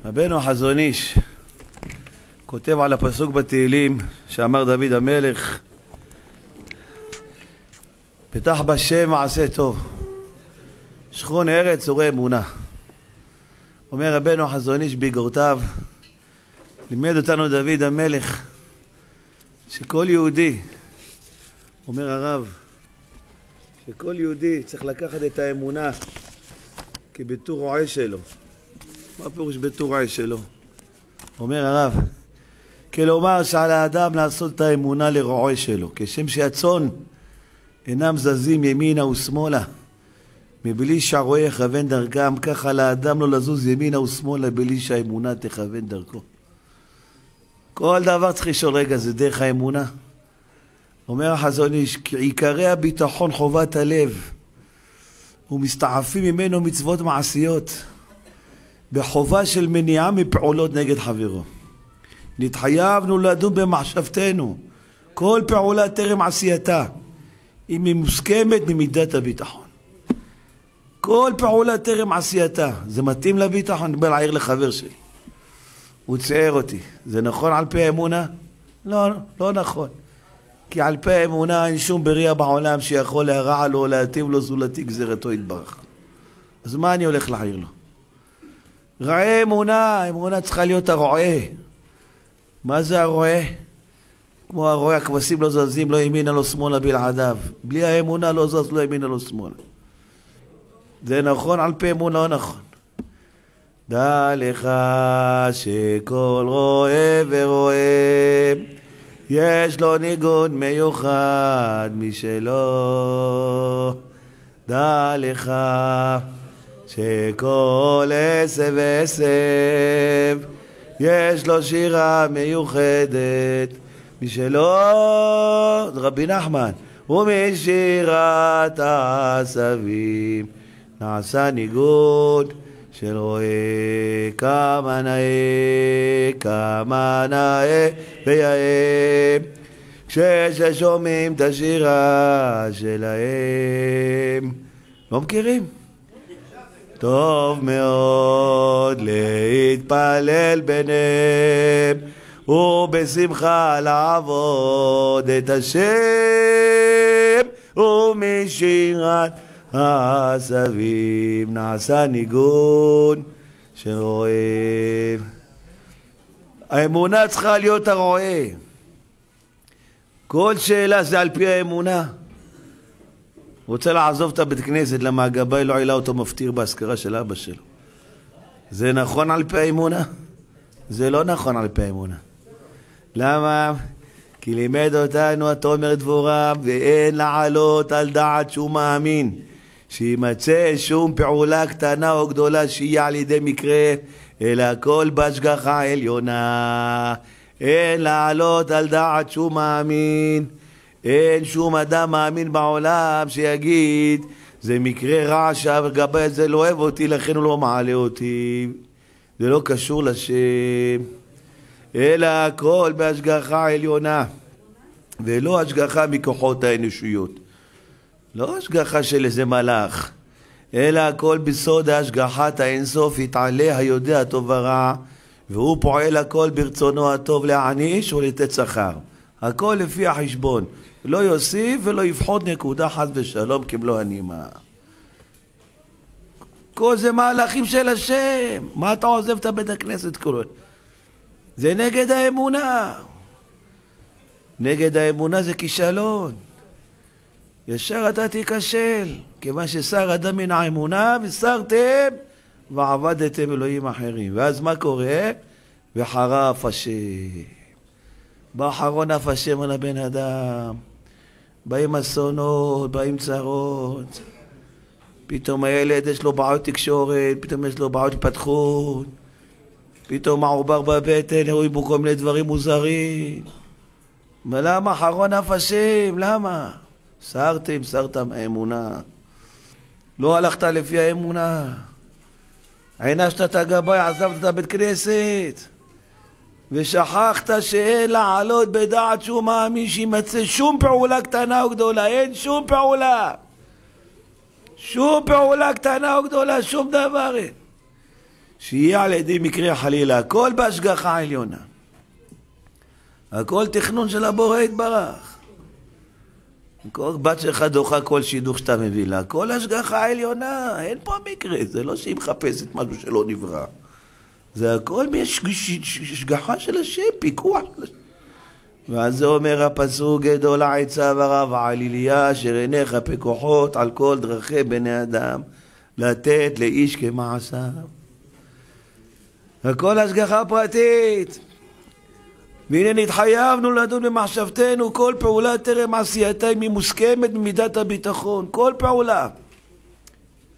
רבנו החזון איש כותב על הפסוק בתהילים שאמר דוד המלך, פתח בשם מעשה טוב, שכון ארץ וראה אמונה. אומר רבנו החזון איש באגרותיו, לימד אותנו דוד המלך שכל יהודי, אומר הרב, שכל יהודי צריך לקחת את האמונה כביטור רועה שלו. מה פירוש ביטור רועה שלו? אומר הרב, כלומר שעל האדם לעשות את האמונה לרועה שלו, כשם שהצאן אינם זזים ימינה ושמאלה מבלי שהרועה יכוון דרכם, כך על האדם לא לזוז ימינה ושמאלה בלי שהאמונה תכוון דרכו. כל דבר צריך לשאול, רגע, זה דרך האמונה? אומר החזון איש, כי עיקרי הביטחון חובת הלב ומסתעפים ממנו מצוות מעשיות בחובה של מניעה מפעולות נגד חברו. נתחייבנו לדון במחשבתנו כל פעולה טרם עשייתה אם היא מוסכמת ממידת הביטחון. כל פעולה טרם עשייתה, זה מתאים לביטחון? אני בא להעיר לחבר שלי, הוא צייר אותי, זה נכון על פי האמונה? לא, לא נכון. כי על פי האמונה אין שום בריאה בעולם שיכול להרע לו או להטיב לו זולתי גזירתו יתברך. אז מה אני הולך להעיר לו? רעה אמונה, האמונה צריכה להיות הרועה. מה זה הרועה? כמו הרועה, הכבשים לא זזים, לא ימינה לא שמאלה בלעדיו. בלי האמונה לא זז, לא ימינה לא שמאלה. זה נכון על פי אמונה, לא נכון. דע לך שכל רועה ורועה יש לו ניגון מיוחד משלו. דע לך שכל עשב ועשב יש לו שירה מיוחדת משלו. רבי נחמן, ומשירת העשבים נעשה ניגון של רועה. כמה נאה ויאה כששומעים את השירה שלהם. לא מכירים? טוב מאוד להתפלל ביניהם ובשמחה לעבוד את השם ומשירת העשבים נעשה ניגון שרועה. האמונה צריכה להיות הרועה. כל שאלה זה על פי האמונה. רוצה לעזוב את הבית כנסת למה הגבאי לא העלה אותו מפטיר בהזכרה של אבא שלו. זה נכון על פי האמונה? זה לא נכון על פי האמונה. למה? כי לימד אותנו התומר דבורה, ואין לעלות על דעת שהוא מאמין שימצא שום פעולה קטנה או גדולה שיהיה על ידי מקרה, אלא הכל בהשגחה עליונה. אין לעלות על דעת שהוא מאמין. אין שום אדם מאמין בעולם שיגיד זה מקרה רע שהגבאי הזה לא אוהב אותי לכן הוא לא מעלה אותי. זה לא קשור לשם, אלא הכל בהשגחה עליונה, ולא השגחה מכוחות האנושיות, לא השגחה של איזה מלאך, אלא הכל בסוד ההשגחת האינסוף יתעלה היודע טוב ורע, והוא פועל הכל ברצונו הטוב להעניש ולתת שכר. הכל לפי החשבון, לא יוסיף ולא יפחות נקודה חס ושלום כמלוא הנימה. כל זה מהלכים של השם. מה אתה עוזב את בית הכנסת כולו? זה נגד האמונה. נגד האמונה זה כישלון. ישר אתה תיכשל, כיוון ששר אדם מן האמונה וסרתם ועבדתם אלוהים אחרים. ואז מה קורה? וחרף השם. באחרון אף השם על הבן אדם. באים אסונות, באים צרות. פתאום הילד יש לו בעיות תקשורת, פתאום יש לו בעיות התפתחות, פתאום העובר בבטן, רואים בו כל מיני דברים מוזרים. ולמה? אחרון אף השם, למה? סרתם האמונה. לא הלכת לפי האמונה. עינשת את הגבאי, עזבת את הבית כנסת. ושכחת שאין לעלות בדעת שהוא מאמין שימצא שום פעולה קטנה או גדולה. אין שום פעולה. שום פעולה קטנה או גדולה, שום דבר אין. שיהיה על ידי מקרה חלילה, הכל בהשגחה העליונה. הכל תכנון של הבורא יתברך. כל בת שלך דוחה כל שידוך שאתה מביא לה, הכל השגחה העליונה, אין פה מקרה, זה לא שהיא מחפשת משהו שלא נברא. זה הכל מהשגחה של השם, פיקוח של השם. ועל זה אומר הפסוק, גדול העצה ורב העליליה, אשר עיניך פקוחות על כל דרכי בני אדם, לתת לאיש כמעשיו. הכל השגחה פרטית. והנה נתחייבנו לדון במחשבתנו, כל פעולה טרם עשייתה היא מוסכמת במידת הביטחון, כל פעולה.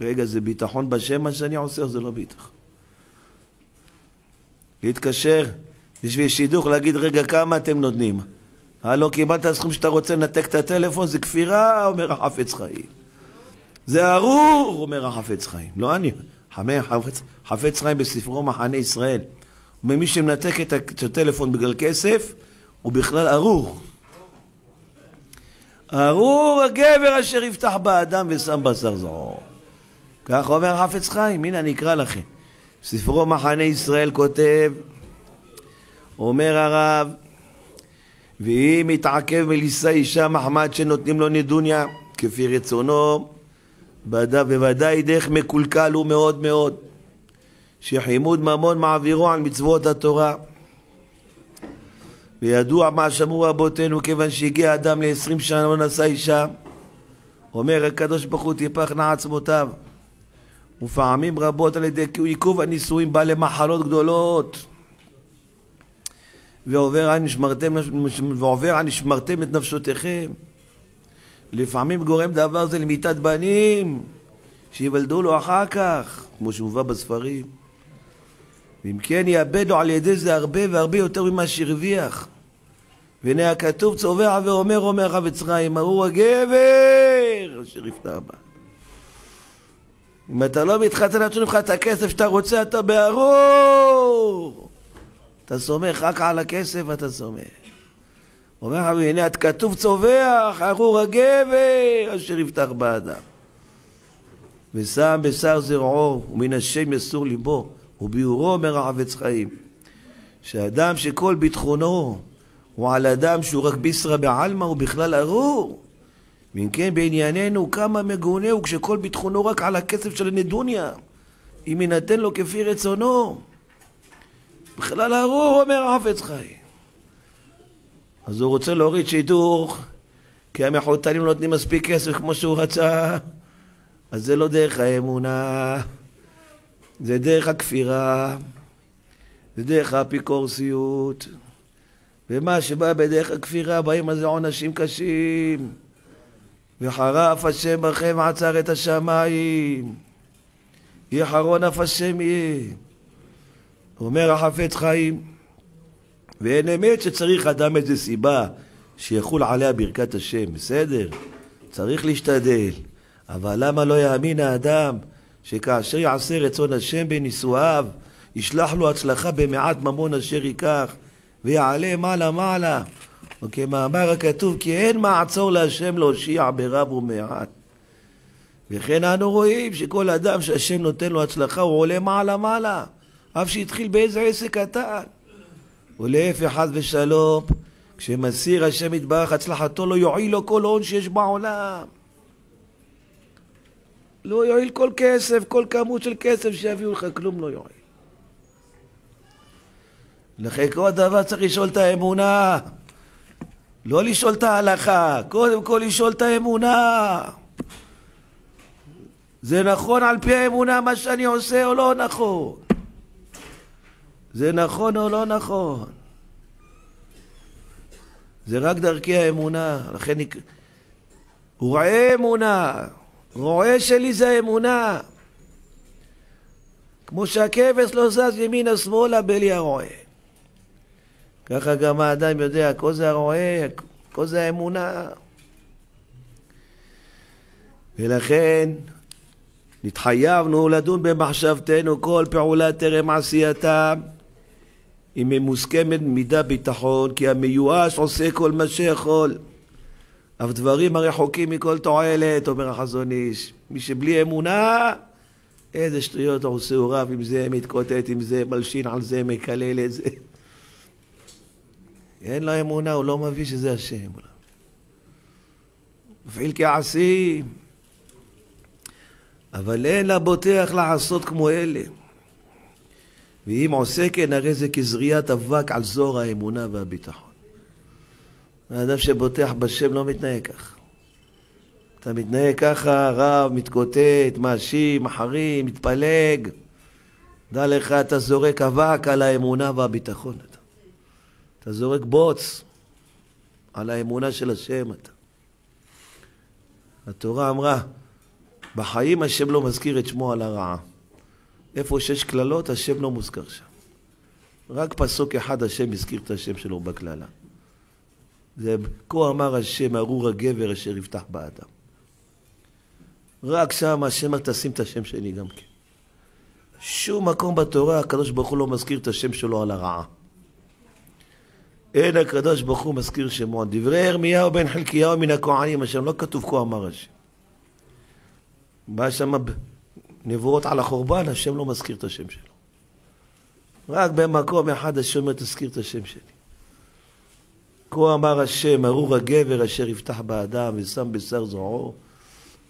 רגע, זה ביטחון בשם מה שאני עושה, זה לא ביטחון. להתקשר בשביל שידוך, להגיד רגע כמה אתם נותנים. לא קיבלת הסכום שאתה רוצה לנתק את הטלפון, זה כפירה, אומר החפץ חיים. זה ארור, אומר החפץ חיים. לא אני, חפץ חיים בספרו מחנה ישראל. ומי שמנתק את הטלפון בגלל כסף, הוא בכלל ארור. ארור הגבר אשר יפתח באדם ושם בשר זרעו. כך אומר חפץ חיים, הנה אני אקרא לכם. ספרו מחנה ישראל כותב, אומר הרב, ואם יתעכב מלישא אישה מחמד שנותנים לו נדוניה כפי רצונו, בוודאי דרך מקולקל הוא מאוד מאוד, שחימוד ממון מעבירו על מצוות התורה. וידוע מה שמרו רבותינו, כיוון שהגיע אדם ל-20 שנה לא נשא אישה, אומר הקדוש ברוך הוא תפחנה עצמותיו, ופעמים רבות על ידי עיכוב הנישואים בא למחלות גדולות, ועובר על נשמרתם את נפשותיכם. לפעמים גורם דבר זה למיתת בנים שיוולדו לו אחר כך, כמו שמובא בספרים. ואם כן יאבד לו על ידי זה הרבה והרבה יותר ממה שהרוויח. והנה הכתוב צובע ואומר, אומר חפץ חיים, ארור הגבר אשר יפתח בה. אם אתה לא מתחתן עד שנבחר את הכסף שאתה רוצה, אתה בארור. אתה סומך רק על הכסף, אתה סומך. אומר לך, הנה הכתוב צובח, ארור הגבר אשר יפתח באדם. ושם בשר זרעו, ומן השם יסור ליבו, וביאורו אומר החפץ חיים, שאדם שכל ביטחונו הוא על אדם שהוא רק ביסרא בעלמא, הוא בכלל ארור. ואם כן בענייננו כמה מגונה הוא כשכל ביטחונו רק על הכסף של הנדוניה, אם ינתן לו כפי רצונו, בכלל ארור, אומר החפץ חיים. אז הוא רוצה להוריד שידוך, כי המחותנים לא נותנים מספיק כסף כמו שהוא רצה. אז זה לא דרך האמונה, זה דרך הכפירה, זה דרך האפיקורסיות. ומה שבא בדרך הכפירה באים על זה עונשים קשים. וחרף השם בכם עצר את השמיים, יחרון אף השם יהיה. אומר החפץ חיים, ואין אמת שצריך אדם איזה סיבה שיחול עליה ברכת השם, בסדר? צריך להשתדל. אבל למה לא יאמין האדם שכאשר יעשה רצון השם בנישואיו, ישלח לו הצלחה במעט ממון אשר ייקח, ויעלה מעלה מעלה. וכמאמר הכתוב, כי אין מעצור להשם להושיע ברב ומעט. וכן אנו רואים שכל אדם שהשם נותן לו הצלחה, הוא עולה מעלה מעלה, אף שהתחיל באיזה עסק קטן. ולהפך חס ושלום, כשמסיר השם יתברך הצלחתו, לא יועיל לו כל הון שיש בעולם. לא יועיל כל כסף, כל כמות של כסף שיביאו לך, כלום לא יועיל. לכן כל דבר צריך לשאול את האמונה, לא לשאול את ההלכה, קודם כל לשאול את האמונה. זה נכון על פי האמונה מה שאני עושה או לא נכון? זה נכון או לא נכון? זה רק דרכי האמונה. לכן הוא רואה אמונה, רואה שלי זה האמונה. כמו שהכבש לא זז ימינה שמאלה בלי הרועה, ככה גם האדם יודע, כל זה הרועה, כל זה האמונה. ולכן נתחייבנו לדון במחשבתנו כל פעולה טרם עשייתה, אם היא מוסכמת מידה ביטחון, כי המיואש עושה כל מה שיכול, אף דברים הרחוקים מכל תועלת, אומר החזון איש. מי שבלי אמונה איזה שטויות עושה הוא רב עם זה, מתקוטט עם זה, מלשין על זה, מקלל את זה. אין לו אמונה, הוא לא מבין שזה השם. מפעיל כעסים. אבל אין לה בוטח לעשות כמו אלה. ואם עושה כן, הרי זה כזריית אבק על זור האמונה והביטחון. האדם שבוטח בשם לא מתנהג כך. אתה מתנהג ככה, רב, מתקוטט, מאשים, מחרים, מתפלג. דע לך, אתה זורק אבק על האמונה והביטחון. אתה זורק בוץ על האמונה של השם. התורה אמרה, בחיים השם לא מזכיר את שמו על הרעה. איפה שיש כללות, השם לא מוזכר שם. רק פסוק אחד השם הזכיר את השם שלו בכללה. זה כה אמר השם, ארור הגבר אשר יפתח באדם. רק שם השם תשים את השם שלי גם כן. שום מקום בתורה הקדוש ברוך הוא לא מזכיר את השם שלו על הרעה. אין הקדוש ברוך הוא מזכיר שמו. דברי ירמיהו בן חלקיהו מן הכהנים, השם לא כתוב כה אמר השם. בא שם נבואות על החורבן, השם לא מזכיר את השם שלו. רק במקום אחד השם תזכיר את השם שלי. כה אמר השם, ארור הגבר אשר יפתח באדם ושם בשר זרועו,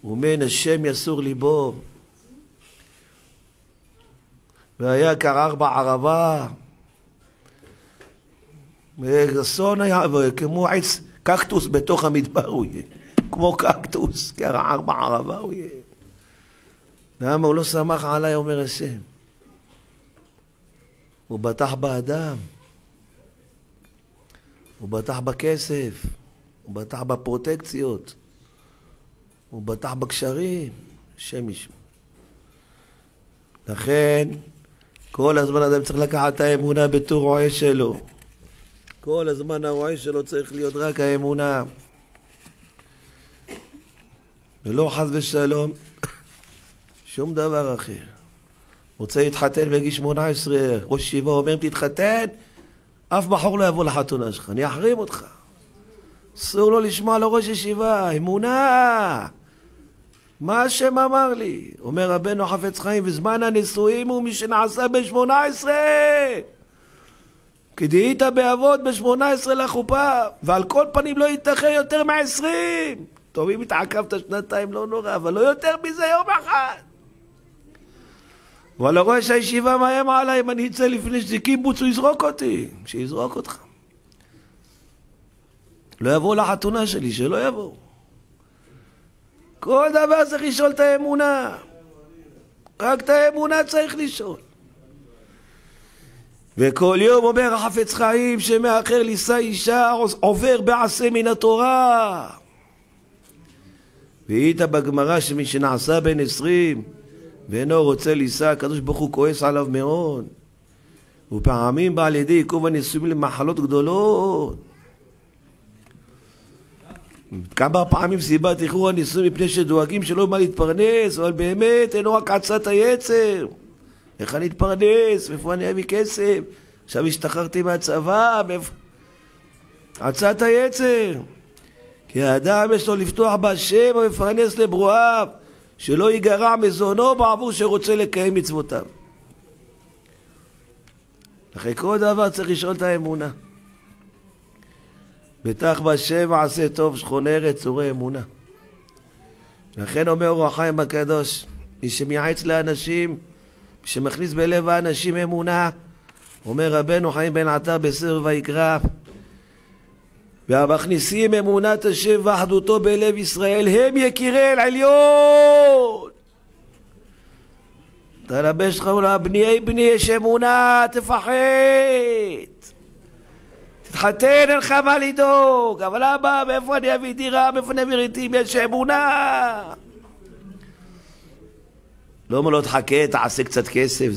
ומן השם יסור ליבו. והיה קרר בערבה, וגסון היה, כמו עץ קקטוס בתוך המדבר הוא יהיה. כמו קקטוס, קרר בערבה הוא יהיה. למה הוא לא שמח עליי, אומר השם? הוא בטח באדם, הוא בטח בכסף, הוא בטח בפרוטקציות, הוא בטח בקשרים, השם ישמע. לכן, כל הזמן אדם צריך לקחת את האמונה בתור רועה שלו. כל הזמן הרועה שלו צריך להיות רק האמונה. ולא חס ושלום, שום דבר אחר. רוצה להתחתן בגיל 18, ראש ישיבה אומר, תתחתן, אף בחור לא יבוא לחתונה שלך, אני אחרים אותך. אסור לו לשמוע לראש ישיבה, אמונה. מה השם אמר לי? אומר רבנו חפץ חיים, בזמן הנישואים הוא מי שנעשה ב-18. כי דהית באבות ב-18 לחופה, ועל כל פנים לא יתאחר יותר מ-20. טוב, אם התעכבת שנתיים לא נורא, אבל לא יותר מזה יום אחד. אבל ראש הישיבה מאיים עליי, אם אני אצא לפני שזה קיבוץ, הוא יזרוק אותי. שיזרוק אותך. לא יבואו לחתונה שלי, שלא יבואו. כל דבר צריך לשאול את האמונה. רק את האמונה צריך לשאול. וכל יום אומר החפץ חיים שמאחר לישא אישה עובר בעשה מן התורה. והיית בגמרא שמי שנעשה בן 20 ואינו רוצה לישא, הקדוש ברוך הוא כועס עליו מאוד. ופעמים בא על ידי עיכוב הנישואים למחלות גדולות. כמה פעמים סיבת איחור הנישואים מפני שדואגים שלא בא להתפרנס, אבל באמת אינו רק עצת היצר. איך אני אתפרנס? מאיפה אני אביא כסף? עכשיו השתחררתי מהצבא, עצת היצר. כי האדם יש לו לפתוח בהשם ומפרנס לברואיו, שלא ייגרע מזונו בעבור שרוצה לקיים מצוותיו. אחרי כל דבר צריך לשאול את האמונה. בטח בהשם ועשה טוב, שכון ארץ צורי אמונה. לכן אומר אור החיים הקדוש, מי שמייעץ לאנשים, מי שמכניס בלב האנשים אמונה, אומר רבנו חיים בן עטר בספר ויקרא, והמכניסים אמונת השם ואחדותו בלב ישראל הם יקירי אל עליון. תלבש לך בני יש אמונה, תפחד, תתחתן, אין לך מה לדאוג. אבל אבא, מאיפה אני אביא דירה, מאיפה אני אביא רהיטים? יש אמונה. לא לא תחכה, תעשה קצת כסף,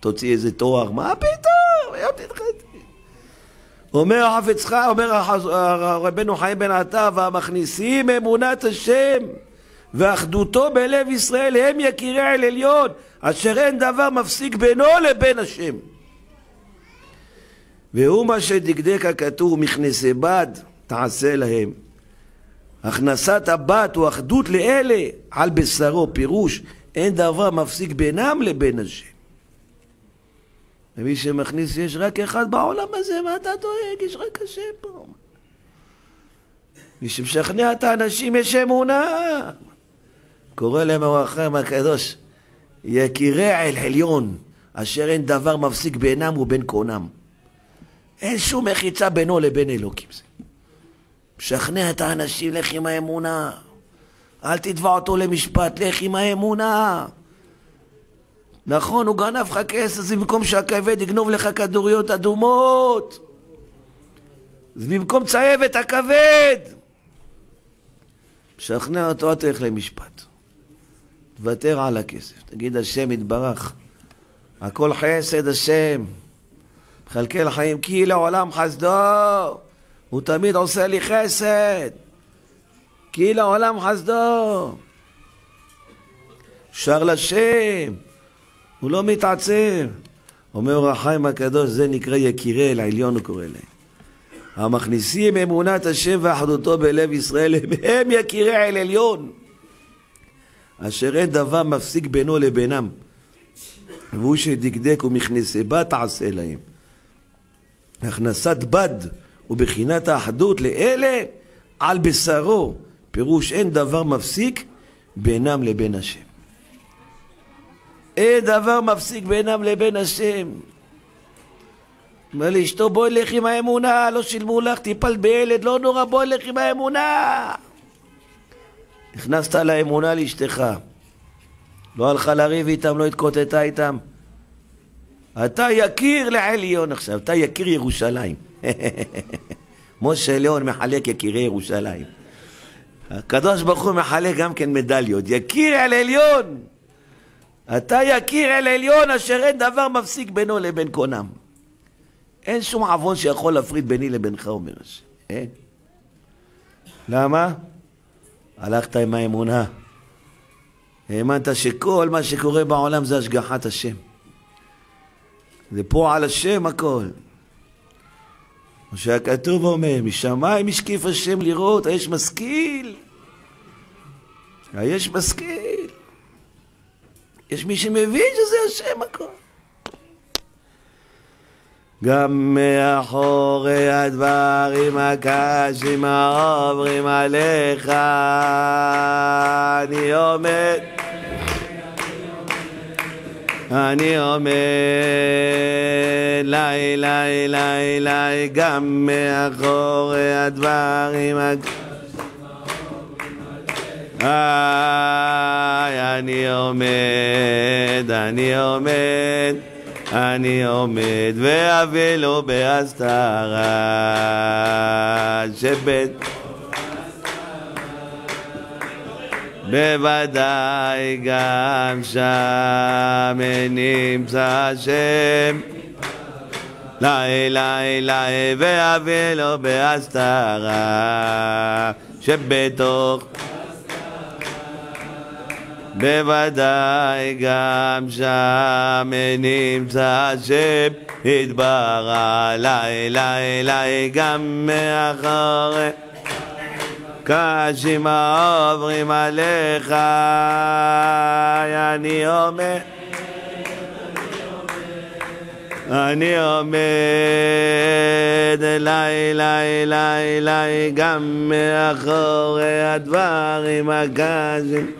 תוציא איזה תואר. מה פתאום? היום תתחתן. אומר החפץ חיים, אומר רבנו חיים בן עטר, והמכניסים אמונת השם ואחדותו בלב ישראל הם יקירי אל עליון, אשר אין דבר מפסיק בינו לבין השם. והוא מה שדקדק הכתוב, מכנסי בד תעשה להם. הכנסת הבת הוא אחדות לאלה על בשרו, פירוש אין דבר מפסיק בינם לבין השם. ומי שמכניס, יש רק אחד בעולם הזה, מה אתה דואג? יש רק השם פה. מי שמשכנע את האנשים יש אמונה. קורא להם אור החיים הקדוש, יקירי אל עליון, אשר אין דבר מפסיק בינם ובין קונם. אין שום מחיצה בינו לבין אלוקים. משכנע את האנשים, לך עם האמונה. אל תתבע אותו למשפט, לך עם האמונה. נכון, הוא גנב לך כסף, אז במקום שהכבד יגנוב לך כדוריות אדומות. אז במקום צייב את הכבד. משכנע אותו, תלך למשפט. תוותר על הכסף. תגיד, השם יתברך. הכל חסד השם. מחלקי לחיים כי לעולם חסדו. הוא תמיד עושה לי חסד. כי לעולם חסדו. שר לשם. הוא לא מתעצם. אומר אור החיים הקדוש, זה נקרא יקירי אל העליון, הוא קורא להם. המכניסים אמונת השם ואחדותו בלב ישראל, הם יקירי אל עליון. אשר אין דבר מפסיק בינו לבינם. והוא שדקדק ומכנסי בה תעשה להם. הכנסת בד ובחינת האחדות לאלה על בשרו. פירוש אין דבר מפסיק בינם לבין השם. אין דבר מפסיק בינם לבין השם. אומר לי, אשתו בואי לך עם האמונה, לא שילמו לך, טיפלת בילד, לא נורא, בואי לך עם האמונה. נכנסת לאמונה לאשתך. לא הלכה לריב איתם, לא התקוטטה איתם. אתה יקיר לעליון עכשיו, אתה יקיר ירושלים. משה ליאון מחלק יקירי ירושלים. הקדוש ברוך הוא מחלק גם כן מדליות. יקיר על עליון. אתה יקיר על עליון אשר אין דבר מפסיק בינו לבין קונם. אין שום עוון שיכול להפריד ביני לבינך, אומר השם. אין. למה? הלכת עם האמונה. האמנת שכל מה שקורה בעולם זה השגחת השם. זה פה על השם הכל. כמו שהכתוב אומר, משמיים משקיף השם לראות, היש משכיל. היש משכיל. יש מי שמבין שזה השם הכל. גם מאחורי הדברים הקשים העוברים עליך אני עומד לי גם מאחורי הדברים הקשים אני עומד ואביא לו בהסתרה שבית בוודאי גם שם נמצא השם לי ואביא לו בהסתרה שבתוך בוודאי גם שם נמצא השם יתברך לי גם מאחורי קשים העוברים עליך אני עומד לי גם מאחורי הדברים הקשים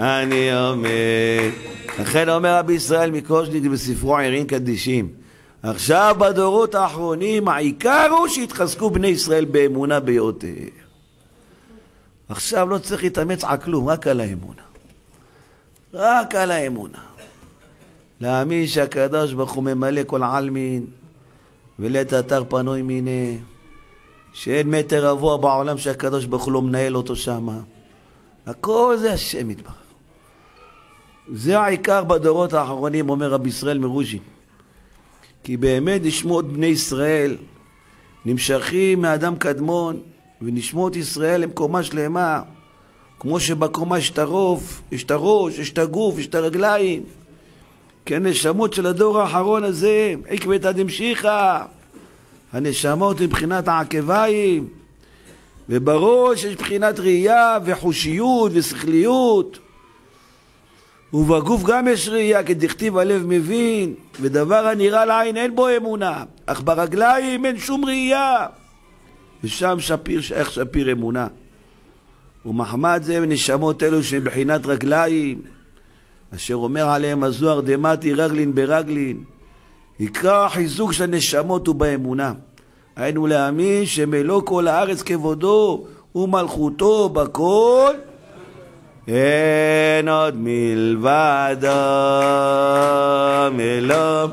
אני עומד. לכן אומר רבי ישראל מקושניק בספרו עירין קדישים, עכשיו בדורות האחרונים העיקר הוא שהתחזקו בני ישראל באמונה ביותר. עכשיו לא צריך להתאמץ על כלום, רק על האמונה. רק על האמונה. להאמין שהקדוש ברוך הוא ממלא כל עלמין ולית אתר פנוי מיני, שאין מטר רבוע בעולם שהקדוש ברוך הוא לא מנהל אותו שם. הכל זה השם יתברך. זה העיקר בדורות האחרונים, אומר רבי ישראל מרוז'ין. כי באמת נשמות בני ישראל נמשכים מאדם קדמון, ונשמות ישראל הם קומה שלמה, כמו שבקומה יש את הרוב, יש את הראש, יש את הגוף, יש את הרגליים. כן, נשמות של הדור האחרון הזה, עקבתא דמשיחא, הנשמות מבחינת העקביים, ובראש יש בחינת ראייה וחושיות ושכליות, ובגוף גם יש ראייה, כדכתיב הלב מבין, ודבר הנראה לעין אין בו אמונה, אך ברגליים אין שום ראייה, ושם שפיר שייך שפיר אמונה. ומחמד זה נשמות אלו שבחינת רגליים, אשר אומר עליהם הזוהר דמתי רגלין ברגלין, עיקר החיזוק של הנשמות הוא באמונה. היינו להאמין שמלוא כל הארץ כבודו ומלכותו בכל, אין עוד מלבדו מלוא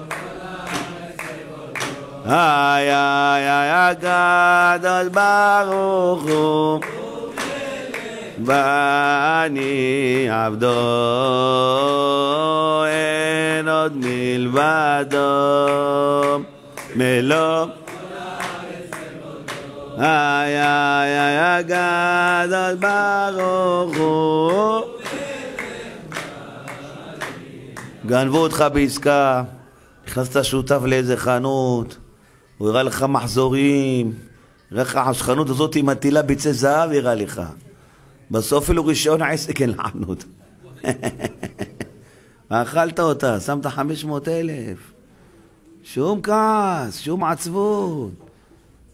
איי איי איי גדול ברוך הוא ואני עבדו, אין עוד מלבדו מלוא איי איי איי גדול ברוך הוא. גנבו אותך בעסקה, נכנסת שותף לאיזה חנות, הוא הראה לך מחזורים, הראה לך החנות הזאת עם מטילה ביצי זהב, הראה לך בסוף אלו רישיון העסק אין לחנות. ואכלת אותה, שמת 500,000. שום כעס, שום עצבות.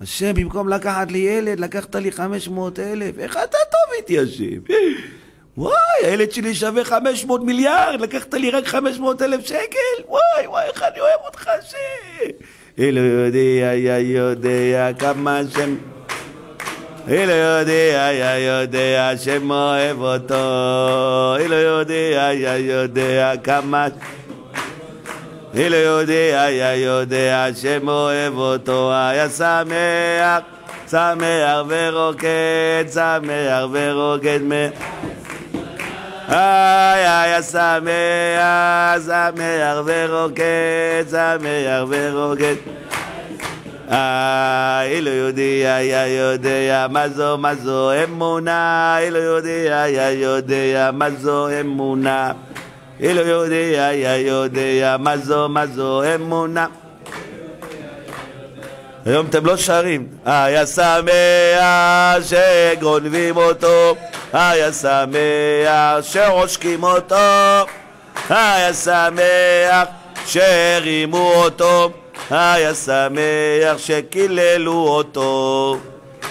השם, במקום לקחת לי ילד, לקחת לי 500,000. איך אתה טוב איתי, השם? וואי, הילד שלי שווה 500 מיליארד, לקחת לי רק 500,000 שקל? וואי, וואי, איך אני אוהב אותך, השם. אלו יודע, יודע כמה שם... אלו יודע, יודע שם אוהב אותו. אלו יודע, יודע כמה... אלו יודע, יודע שם אוהב אותו. היה שמח, שמח ורוקד, שמח ורוקד היה שמח, שמח ורוקד, שמח ורוקד. אלו יודע, יודע מה זו אמונה. אלו יודע, יודע מה זו אמונה. אלו יודע, יודע מה זו אמונה. היום אתם לא שרים. היה שמח שגונבים אותו, היה שמח שעושקים אותו, היה שמח שרימו אותו, היה שמח שקיללו אותו.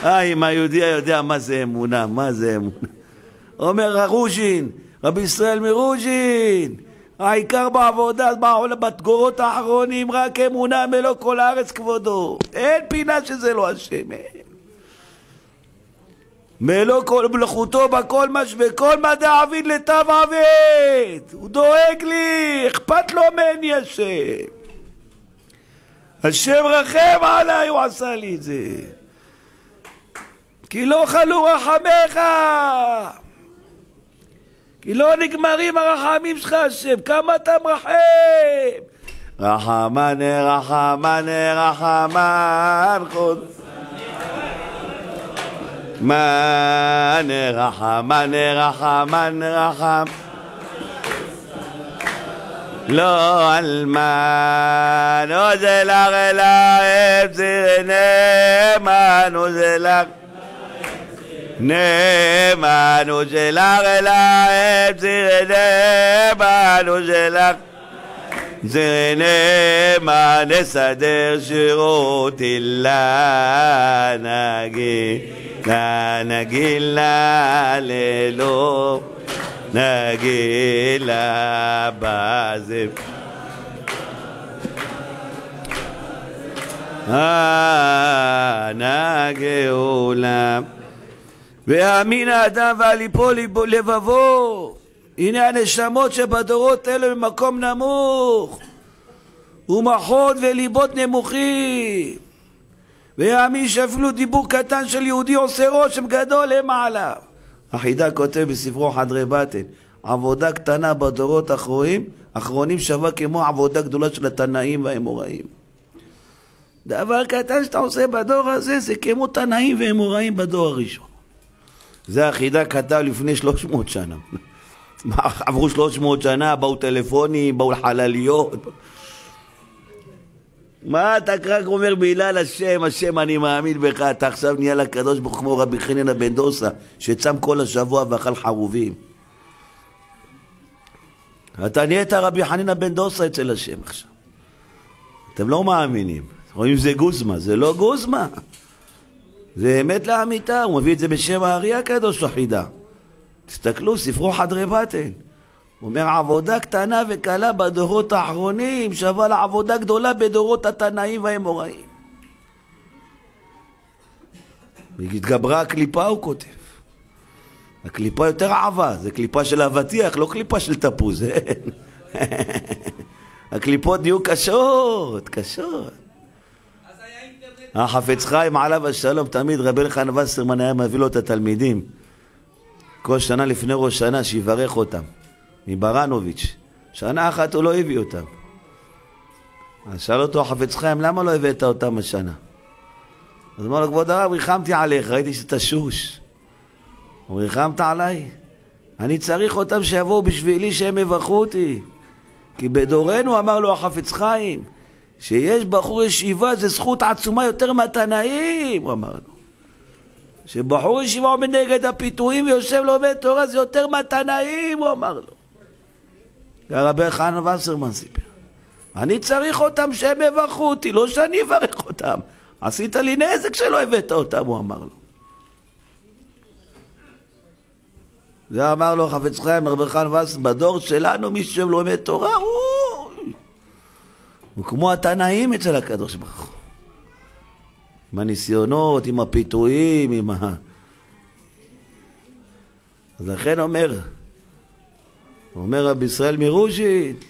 אם היהודי יודע מה זה אמונה, מה זה אמונה. אומר הרוז'ין, רבי ישראל מרוז'ין, העיקר בעבודה, בתגורות האחרונים, רק אמונה מלוא כל הארץ כבודו. אין פינה שזה לא השם. מלוא כל מלכותו בכל בכל מדע עביד לטב עבד. הוא דואג לי, אכפת לו ממני השם. השם רחם עליי, הוא עשה לי את זה. כי לא חלו רחמך, כי לא נגמרים הרחמים שלך השם. כמה אתה מרחם. רחמן רחמן רחמן חוד מן רחמן רחמן רחם לא אלמן נוזלך אלהם זיר נאמן נוזלך נאמן נוזלך אלהם זיר נאמן נוזלך זיר נאמן נסדר שירות אילה נגילה נגילה ללא נגילה בזב נגאולה והאמין האדם ועל ליפול לבבו. הנה הנשמות שבדורות אלו במקום נמוך ומחות וליבות נמוכים, והאמין שאפילו דיבור קטן של יהודי עושה רושם גדול למעלה. החידה כותב בספרו חדרי בטן, עבודה קטנה בדורות האחרונים שווה כמו עבודה גדולה של התנאים והאמוראים. דבר קטן שאתה עושה בדור הזה זה כמו תנאים ואמוראים בדור הראשון. זה החידה כתב לפני 300 שנה. עברו 300 שנה, באו טלפונים, באו חלליות. מה אתה רק אומר מילה לשם, השם אני מאמין בך, אתה עכשיו נהיה לקדוש ברוך כמו רבי חנינא בן דוסא, שצם כל השבוע ואכל חרובים. אתה נהיית רבי חנינא בן דוסא אצל השם עכשיו. אתם לא מאמינים. רואים זה גוזמה, זה לא גוזמה. זה אמת לאמיתה, הוא מביא את זה בשם הארי הקדוש לחידה. תסתכלו, ספרו חדרי בטן. הוא אומר, עבודה קטנה וקלה בדורות האחרונים שווה לעבודה גדולה בדורות התנאים והאמוראים. התגברה הקליפה, הוא כותב. הקליפה יותר עבה, זה קליפה של אבטיח, לא קליפה של תפוז. הקליפות נהיו קשות, קשות. החפץ חיים עליו השלום, תמיד רבי אלחנן וסרמן היה מביא לו את התלמידים. כל שנה לפני ראש שנה שיברך אותם. מברנוביץ'. שנה אחת הוא לא הביא אותם. אז שאל אותו החפץ חיים, למה לא הבאת אותם השנה? אז אמר לו, כבוד הרב, ריחמתי עליך, ראיתי שאתה שוש. הוא ריחמת עליי? אני צריך אותם שיבואו בשבילי שהם יברכו אותי. כי בדורנו, אמר לו החפץ חיים, שיש בחור ישיבה זה זכות עצומה יותר מהתנאים, הוא אמר לו. שבחור ישיבה עומד נגד הפיתויים ויושב לומד תורה זה יותר מהתנאים, הוא אמר לו. הרבי אלחנן וסרמן סיפר. אני צריך אותם שהם יברכו אותי, לא שאני אברך אותם. עשית לי נזק שלא הבאת אותם, הוא אמר לו. זה אמר לו חפץ חיים, הרבי אלחנן וסרמן, בדור שלנו מי ששם לומד תורה, הוא כמו התנאים אצל הקדוש ברוך הוא. עם הניסיונות, עם הפיתויים, עם ה... אז לכן אומר רבי ישראל מרושית,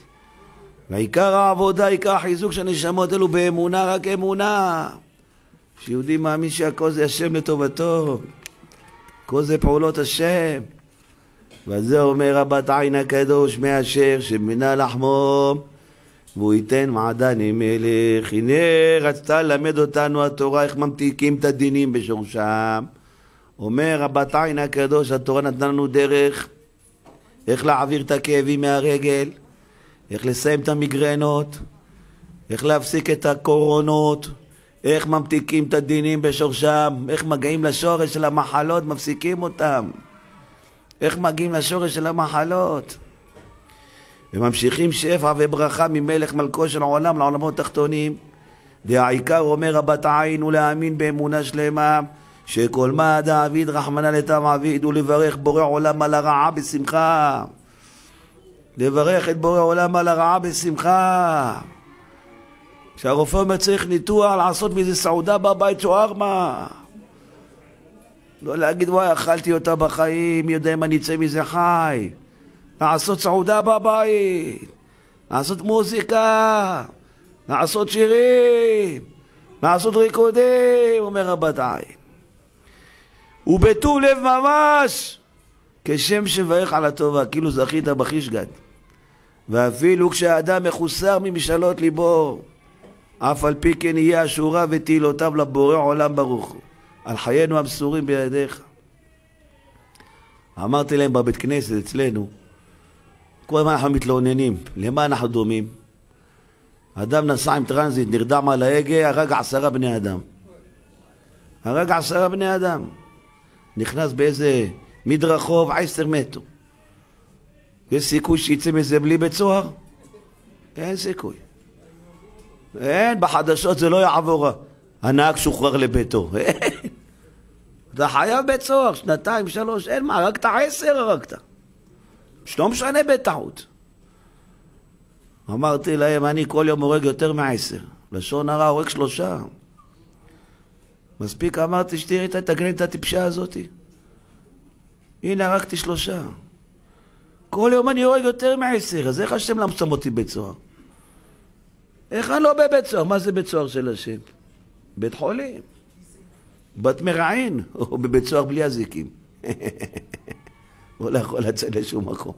ועיקר העבודה, עיקר החיזוק של הנשמות אלו באמונה, רק אמונה. שיהודי מאמין שהכל זה השם לטובתו, כל זה פעולות השם. ועל זה אומר רבת עין הקדוש מאשר שמנה לחמו והוא ייתן מעדני מלך. הנה רצתה ללמד אותנו התורה איך ממתיקים את הדינים בשורשם. אומר רבת עין הקדוש, התורה נתנה לנו דרך איך להעביר את הכאבים מהרגל, איך לסיים את המגרנות, איך להפסיק את הקורונות, איך ממתיקים את הדינים בשורשם, איך מגיעים לשורש של המחלות, מפסיקים אותם, איך מגיעים לשורש של המחלות, וממשיכים שפע וברכה ממלך מלכו של העולם לעולמות תחתונים. והעיקר אומר רבת עין הוא להאמין באמונה שלמה שכל מה דוד רחמנא לתם עביד ולברך בורא עולם על הרעה בשמחה, לברך את בורא עולם על הרעה בשמחה. כשהרופא אומר צריך ניתוח, לעשות מזה סעודה בבית שוארמה, לא להגיד וואי אכלתי אותה בחיים, יודע אם אני אצא מזה חי. לעשות סעודה בבית, לעשות מוזיקה, לעשות שירים, לעשות ריקודים, אומר רבת עין. ובטוב לב ממש, כשם שברך על הטובה, כאילו זכית בחישגת. ואפילו כשהאדם מחוסר ממשאלות ליבו, אף על פי כן יהיה אשורה ותהילותיו לבורא עולם ברוך הוא. על חיינו המסורים בידיך. אמרתי להם בבית כנסת אצלנו, כל הזמן אנחנו מתלוננים, למה אנחנו דומים? אדם נסע עם טרנזיט, נרדם על ההגה, הרג 10 בני אדם. הרג 10 בני אדם. נכנס באיזה מדרחוב, 10 מתו. יש סיכוי שיצא מזה בלי בית סוהר? אין סיכוי. אין, בחדשות זה לא יעבור. הנהג שוחרר לביתו. אתה חייב בית סוהר, 2, 3, אין מה, הרגת 10 הרגת. שלא משנה בטעות. אמרתי להם, אני כל יום הורג יותר מ10. לשון הרע הורג 3. מספיק אמרתי שתראי תגני את הטיפשה הזאת. הנה הרגתי 3. כל יום אני הורג יותר מ10. אז איך השם לא שם אותי בית סוהר? איך אני לא בבית סוהר? מה זה בית סוהר של השם? בית חולים. בת מרעין, או בבית סוהר בלי הזיקים. הוא לא יכול לצאת לשום מקום.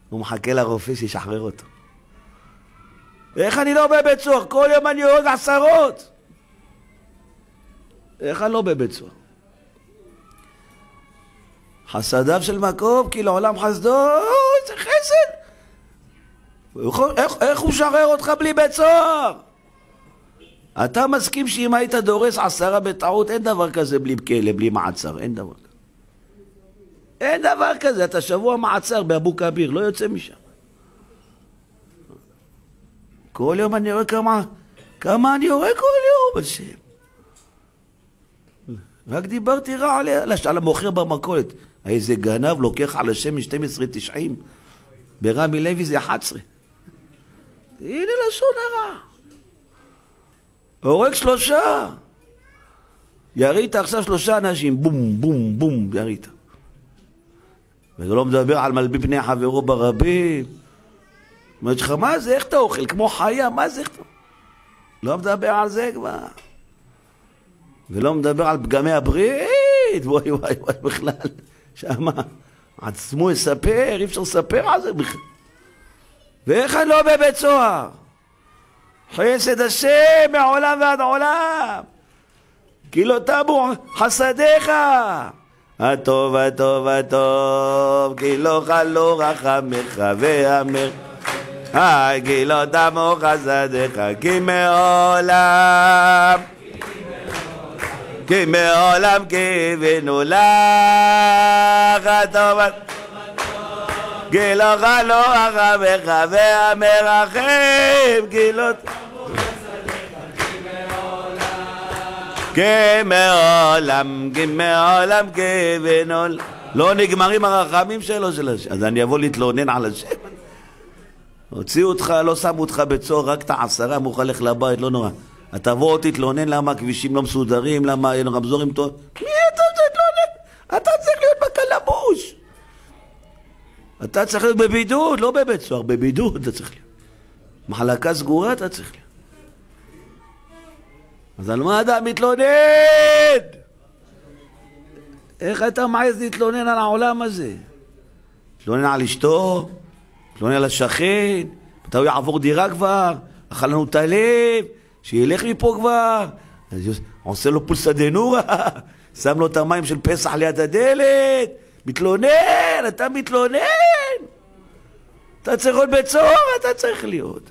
הוא מחכה לרופא שישחרר אותו. איך אני לא בבית סוהר? כל יום אני הורג 10. איך אני לא בבית סוהר? חסדיו של מקום, כי לעולם חסדו, זה חסד. איך הוא שחרר אותך בלי בית סוהר? אתה מסכים שאם היית דורס 10 בטעות, אין דבר כזה בלי כלא, בלי מעצר, אין דבר כזה. אין דבר כזה, אתה שבוע מעצר באבו כביר, לא יוצא משם. כל יום אני רואה כמה אני רואה כל יום, השם. רק דיברתי רע על המוכר במכולת. איזה גנב לוקח על השם מ-12.90, ברמי לוי זה 11. הנה לשון הרע. הורג 3. ירית עכשיו 3 אנשים, בום, בום, בום, ירית. וזה לא מדבר על מלבי פני חברו ברבים. אומרת לך, מה זה? איך אתה אוכל? כמו חיה, מה זה? איך אתה... לא מדבר על זה כבר. ולא מדבר על פגמי הברית. וואי וואי וואי בכלל. שמה, עצמו יספר, אי אפשר לספר על זה בכלל. ואיך אני לא בבית סוהר? חסד השם מעולם ועד עולם. כי לא תמו חסדיך. הטוב הטוב הטוב, כי לא חלו רחמך ואמר. כי לא תמו חסדיך, כי מעולם. כי מעולם קיווינו לך הטוב כי לא חלו רחמך והמרחם כי לא כי מעולם קיווינו לא נגמרים הרחמים שלו של השם. אז אני אבוא להתלונן על השם? הוציאו אותך, לא שמו אותך בצור, רק את 10 מוכן לך לבית, לא נורא. אתה תבוא תתלונן למה הכבישים לא מסודרים, למה אין רמזורים טוב. מי אתה תתלונן? אתה צריך להיות בקלבוש. אתה צריך להיות בבידוד, לא בבית סוהר, בבידוד אתה צריך להיות. מחלקה סגורה אתה צריך להיות. אז על מה אתה מתלונן? איך אתה מעז להתלונן על העולם הזה? תתלונן על אשתו, תתלונן על השכן, אתה הוא יעבור דירה כבר, אכל לנו את הלב, שילך מפה כבר, עושה לו פולסא דנורא, שם לו את המים של פסח ליד הדלת, מתלונן, אתה מתלונן. אתה צריך להיות בית סוהר, אתה צריך להיות.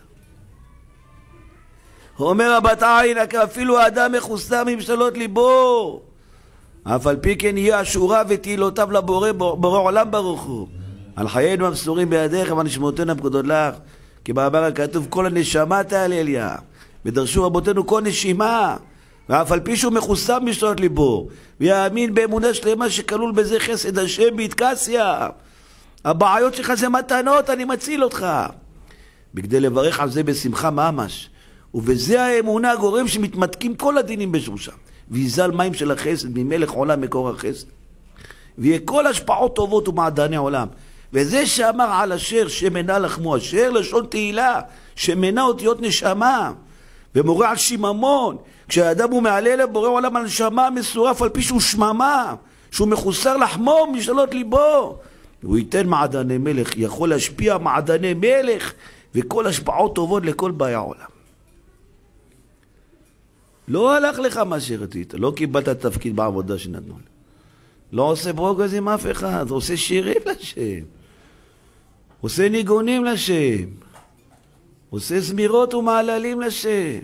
אומר רבת עין, אפילו האדם מחוסה ממשלות ליבו, אף על פי כן יהיה אשורה ותהילותיו לבורא עולם ברוך הוא. על חיינו המסורים בידיך ונשמותינו הפקודות לך, כי בעבר הכתוב כל הנשמה תהלליה. ודרשו רבותינו כל נשימה, ואף על פי שהוא מחוסה משלות ליבו, ויאמין באמונה שלמה שכלול בזה חסד השם בהתקסיה. הבעיות שלך זה מתנות, אני מציל אותך. בכדי לברך על זה בשמחה ממש. ובזה האמונה גורם שמתמתקים כל הדינים בשורשם. ויזל מים של החסד ממלך עולם מקור החסד. ויהיה כל השפעות טובות ומעדני עולם. וזה שאמר על אשר שמנה לחמו אשר, לשון תהילה, שמנה אותיות נשמה. ומורה על שיממון, כשהאדם הוא מעלה לבורא עולם על נשמה מסורף על פי שהוא שממה, שהוא מחוסר לחמו משאלות ליבו. הוא ייתן מעדני מלך, יכול להשפיע מעדני מלך וכל השפעות טובות לכל באי העולם. לא הלך לך מה שרצית, לא קיבלת תפקיד בעבודה שנתנו. לא עושה ברוגז עם אף אחד, עושה שירים לשם, עושה ניגונים לשם, עושה זמירות ומעללים לשם.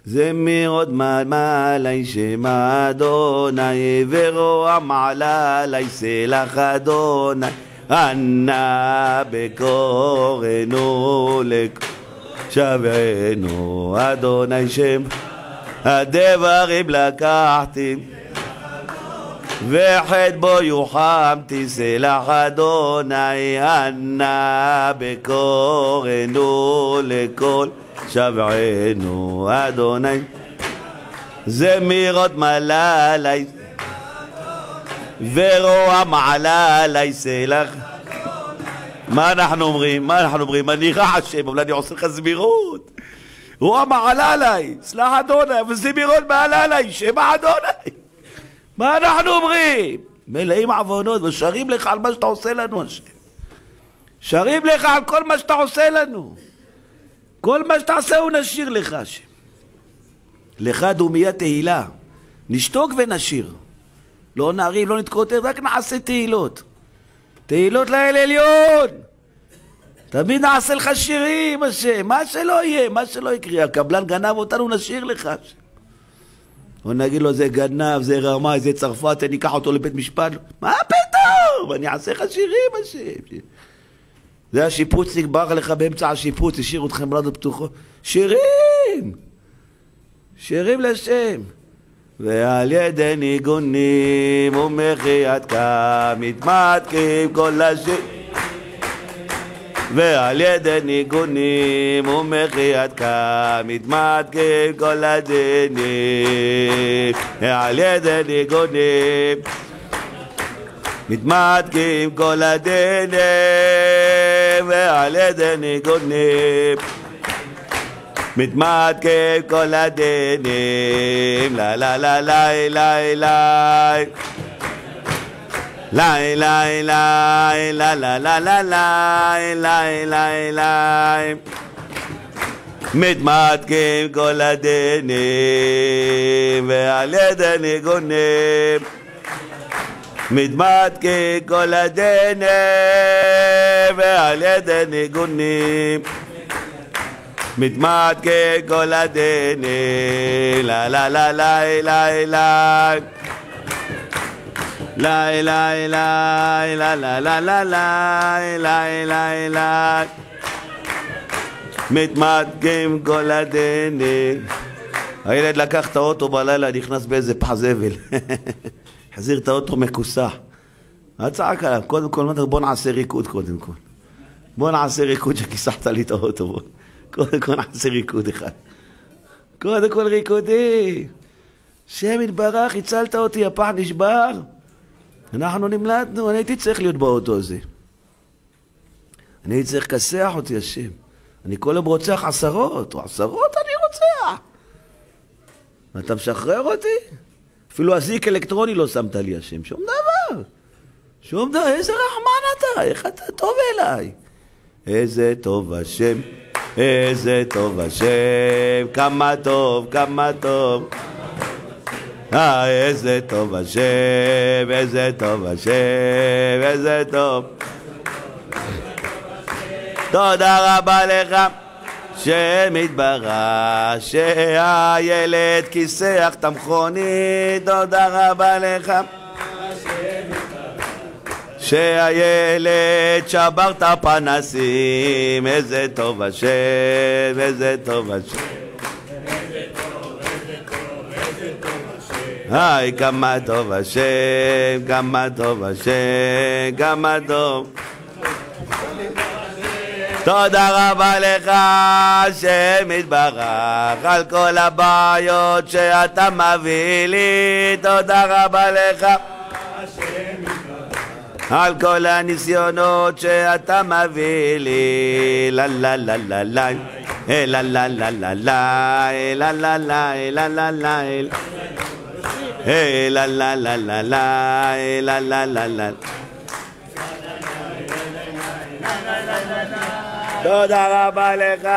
זמירות מעלי שם אדוני ורוע מעללי סלח אדוני ענה בקורנו שבענו אדוני שם הדברים לקחתי וחד בו יוחמתי סלח אדוני ענה בקורנו לכל שבענו אדוני זמירות מעללי ורוע מעללי סלח. מה אנחנו אומרים? מה אנחנו אומרים? אני רע השם, אבל אני עושה לך זמירות. רוע מעללי, סלח אדוני, וזמירות מעללי, שם אדוני. מה אנחנו אומרים? מלאים עוונות ושרים לך על מה שאתה עושה לנו השם. שרים לך על כל מה שאתה עושה לנו. כל מה שתעשה הוא נשיר לך השם. לך דומיה תהילה. נשתוק ונשיר. לא נערים, לא נתכותב, רק נעשה תהילות. תהילות לאל עליון. תמיד נעשה לך שירים, השם, מה שלא יהיה, מה שלא יקרה. הקבלן גנב אותנו, נשאיר לך. או נגיד לו, זה גנב, זה רמה, זה צרפת, אני אקח אותו לבית משפט. מה פתאום? אני אעשה לך שירים, השם. זה השיפוצניק, ברח לך באמצע השיפוץ, השאיר אתכם בלדות פתוחות. שירים! שירים לשם. ועל ידי ניגונים ומחיית קם מתמתקים כל השם. ועל ידי ניגונים ומחיית קם מתמתקים כל הדינים. ועל ידי ניגונים מתמתקים כל הדינים. ועל ידי ניגונים מתמתקים כל הדינים. לה לה לה לה לה לה לי לי לי לה לה לה לה לי לי לי לי מתמתקים כל הדינים. ועל ידי ניגונים מתמתקים כל הדינים. ועל ידי ניגונים מתמתקים כל הדינים. לה לה לה לה לה לה לי לי לי לה לה לה לה לי לי לי לי מתמתקים כל הדינים. הילד לקח את האוטו בלילה, נכנס באיזה פח זבל. החזיר את האוטו מכוסח. צעק עליו, קודם כל, בוא נעשה ריקוד קודם כל. בוא נעשה ריקוד שכיסחת לי את האוטו. קודם כל נעשה ריקוד אחד. קודם כל ריקודי. שם יתברך, הצלת אותי, הפח נשבר. אנחנו נמלטנו, אני הייתי צריך להיות באוטו הזה. אני הייתי צריך כסח אותי, השם. אני כל יום רוצח עשרות, או עשרות אני רוצח. ואתה משחרר אותי? אפילו אזיק אלקטרוני לא שמת לי, השם. שום דבר. שום דבר, איזה רחמן אתה, איך אתה טוב אליי. איזה טוב השם, איזה טוב השם, כמה טוב, כמה טוב. איזה טוב השם, איזה טוב השם, איזה טוב. תודה רבה לך שם יתברך שהילד כיסח את המכונית. תודה רבה לך שהילד שבר את הפנסים. איזה טוב השם, איזה טוב השם. היי, כמה טוב השם, כמה טוב השם, כמה טוב. תודה רבה לך שם יתברך על כל הבעיות שאתה מביא לי. תודה רבה לך על כל הניסיונות שאתה מביא לי. לה לה לה לה לה לה לה לה לה לה לה לה לה לה לה la la la la la la la la. תודה רבה לך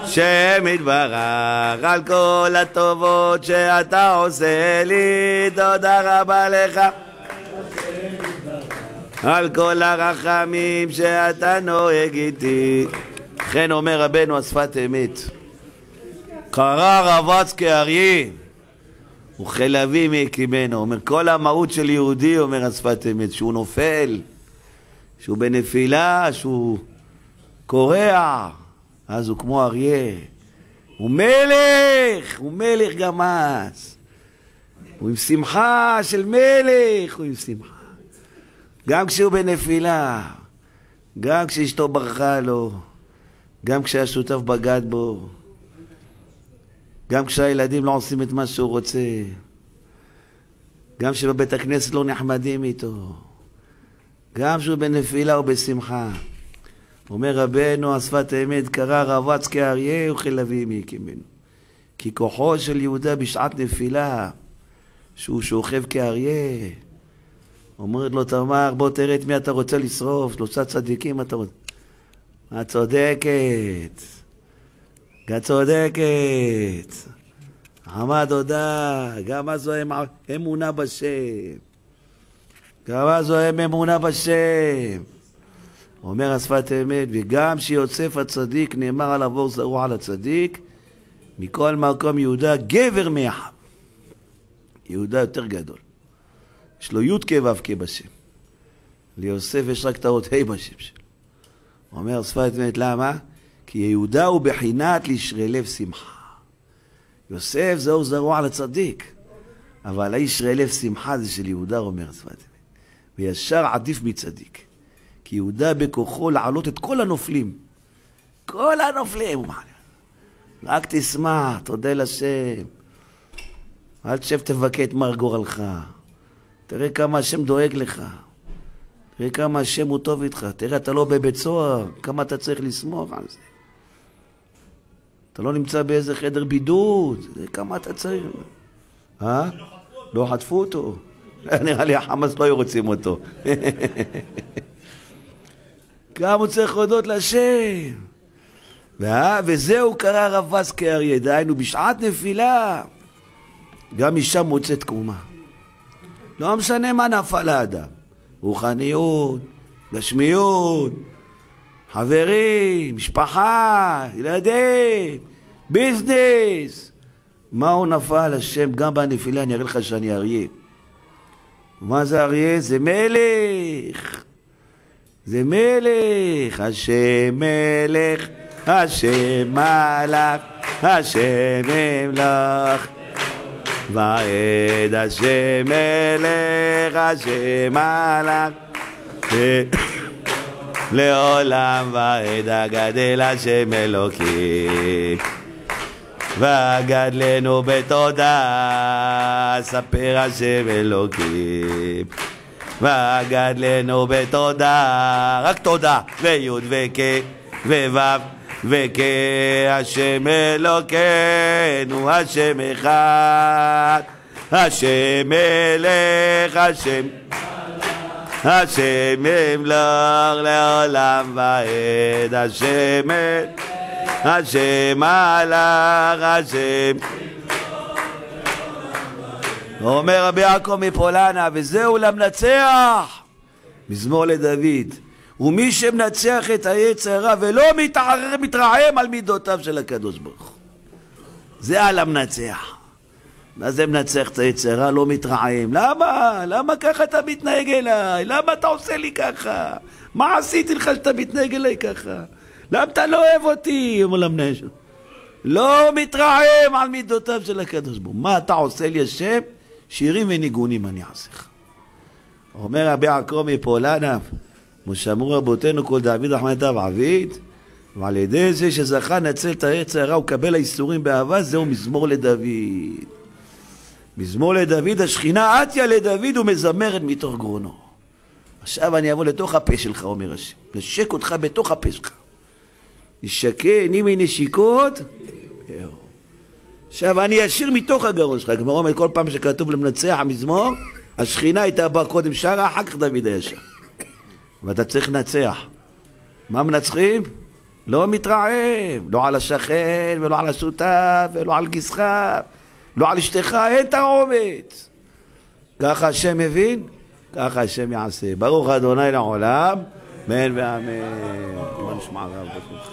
שם יתברך על כל הטובות שאתה עושה לי. תודה רבה לך על כל הרחמים שאתה נוהג איתי. כן אומר רבנו השפת אמת, קרא רבץ כאריה וכלביא מהקימנו. אומר כל המהות של יהודי, אומר השפת אמת, שהוא נופל, שהוא בנפילה, שהוא קורע, אז הוא כמו אריה. הוא מלך, הוא מלך גם אז. הוא עם שמחה של מלך, הוא עם שמחה. גם כשהוא בנפילה, גם כשאשתו ברחה לו, גם כשהשותף בגד בו, גם כשהילדים לא עושים את מה שהוא רוצה, גם שבבית הכנסת לא נחמדים איתו, גם שהוא בנפילה ובשמחה. אומר רבנו השפת אמת, קרא רבץ כאריה וכלביא מהקימנו. כי כוחו של יהודה בשעת נפילה, שהוא שוכב כאריה. אומרת לו תמר, בוא תראה את מי אתה רוצה לשרוף, 3 צדיקים אתה רוצה. את צודקת, את צודקת. עמד הודה, גם אז זו אמונה בשם. גם אז זו אמונה בשם. אומר השפת אמת, וגם שיוסף הצדיק נאמר על עבור זרוע על הצדיק, מכל מקום יהודה גבר מאחיו. יהודה יותר גדול. יש לו י' כו' כ' בשם. ליוסף יש רק את האות ה' בשם שלו. אומר השפת אמת, למה? כי יהודה הוא בחינת לישרי לב שמחה. יוסף זה אור זרוע על הצדיק. אבל הישרי לב שמחה זה של יהודה, אומר השפת אמת. וישר עדיף מצדיק. כי יהודה בכוחו לעלות את כל הנופלים. כל הנופלים, הוא מעלה. רק תשמח, תודה לשם. אל תשב תבכה את מר גורלך. תראה כמה השם דואג לך. תראה כמה השם הוא טוב איתך. תראה, אתה לא בבית סוהר, כמה אתה צריך לסמוך על זה. אתה לא נמצא באיזה חדר בידוד. תראה כמה אתה צריך. לא חטפו אותו. נראה לי החמאס לא היו רוצים אותו. כמה הוא צריך להודות לשם. וזהו קרא רבס כאריה, דהיינו בשעת נפילה גם משם מוצאת תקומה. לא משנה מה נפל האדם, רוחניות, גשמיות, חברים, משפחה, ילדים, ביזנס. מה הוא נפל השם גם בנפילה? אני אראה לך שאני אריה. מה זה אריה? זה מלך. זה מלך, השם מלך, השם מלך, השם ימלך. ועד השם מלך, השם מלך, לעולם ועד הגדל השם אלוקים. וגדלנו בתודה, ספר השם אלוקים. וגדלנו בתודה, רק תודה, ויוד וכ ווו וכ, השם אלוקינו, השם אחד, השם מלך, השם ימלוך לעולם ועד, השם מלך, השם. אומר רבי יעקב מפולנה, וזהו למנצח, מזמור לדוד. ומי שמנצח את היצר הרע ולא מתרעם על מידותיו של הקדוש ברוך הוא. זה על המנצח. מה זה מנצח את היצר הרע? לא מתרעם. למה? למה ככה אתה מתנהג אליי? למה אתה עושה לי ככה? מה עשיתי לך שאתה מתנהג אליי ככה? למה אתה לא אוהב אותי? לא מתרעם על מידותיו של הקדוש ברוך הוא. מה אתה עושה לי השם? שירים וניגונים אני אעשה לך. אומר רבי יעקב מפולנה, כמו שאמרו רבותינו כל דוד רחמנא עביד, ועל ידי זה שזכה נצל את היצר הרע וקבל האיסורים באהבה, זהו מזמור לדוד. מזמור לדוד, השכינה עטיה לדוד ומזמרת מתוך גרונו. עכשיו אני אבוא לתוך הפה שלך, אומר השם, נשק אותך בתוך הפה שלך. נשקני מנשיקות. עכשיו אני אשיר מתוך הגרון שלך. כמו אומר, כל פעם שכתוב למנצח המזמור, השכינה הייתה באה קודם שרה, אחר כך דוד היה שר. ואתה צריך לנצח. מה מנצחים? לא מתרעם, לא על השכן ולא על השותף ולא על גיסך, לא על אשתך, אין תרעומת. ככה השם מבין, ככה השם יעשה. ברוך ה' לעולם, אמן ואמן.